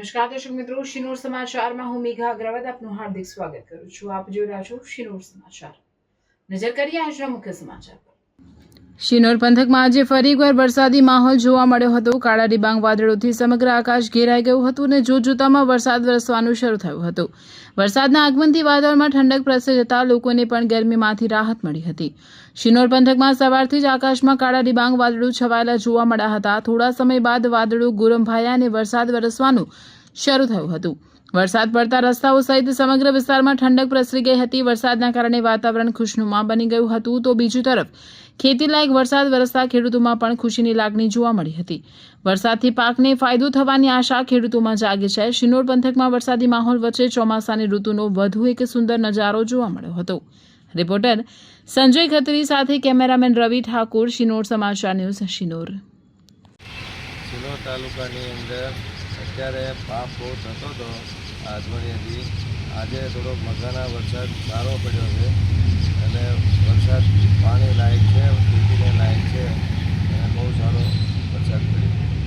નમસ્કાર દર્શક મિત્રો, શિનોર સમાચારમાં હું મેઘા અગ્રવાલ આપનું હાર્દિક સ્વાગત કરું છું. આપ જોઈ રહ્યા છો શિનોર સમાચાર. નજર કરીએ આજના મુખ્ય સમાચાર પર. શિનોર પંથકમાં આજે ફરી એકવાર વરસાદી માહોલ જોવા મળ્યો હતો. કાળા ડિબાંગ વાદળોથી સમગ્ર આકાશ ઘેરાઈ ગયું હતું અને જોતજોતામાં વરસાદ વરસવાનું શરૂ થયું હતું. વરસાદના આગમનથી વાતાવરણમાં ઠંડક પ્રસરી જતા લોકોને પણ ગરમીમાંથી રાહત મળી હતી. શિનોર પંથકમાં સવારથી જ આકાશમાં કાળા ડિબાંગ વાદળો છવાયેલા જોવા મળ્યા હતા. થોડા સમય બાદ વાદળો ગોરંભાયા અને વરસાદ વરસવાનું શરૂ થયું હતું. વરસાદ પડતા રસ્તાઓ સહિત સમગ્ર વિસ્તારમાં ઠંડક પ્રસરી ગઈ હતી. વરસાદના કારણે વાતાવરણ ખુશનુમા બની ગયું હતું, તો બીજી તરફ ખેતીલાયક વરસાદ વરસતા ખેડૂતોમાં પણ ખુશીની લાગણી જોવા મળી હતી. વરસાદથી પાકને ફાયદો થવાની આશા ખેડૂતોમાં જાગી છે. શિનોર પંથકમાં વરસાદી માહોલ વચ્ચે ચોમાસાની ઋતુનો વધુ એક સુંદર નજારો જોવા મળ્યો હતો. રિપોર્ટર સંજય ખત્રી સાથે કેમેરામેન રવિ ઠાકોર, શિનોર સમાચાર ન્યૂઝ, શિનોર. શિનોર તાલુકાની અંદર અત્યારે પાપ બહુ થતો હતો અજવણીયાથી. આજે થોડોક મઘાના વરસાદ સારો પડ્યો છે અને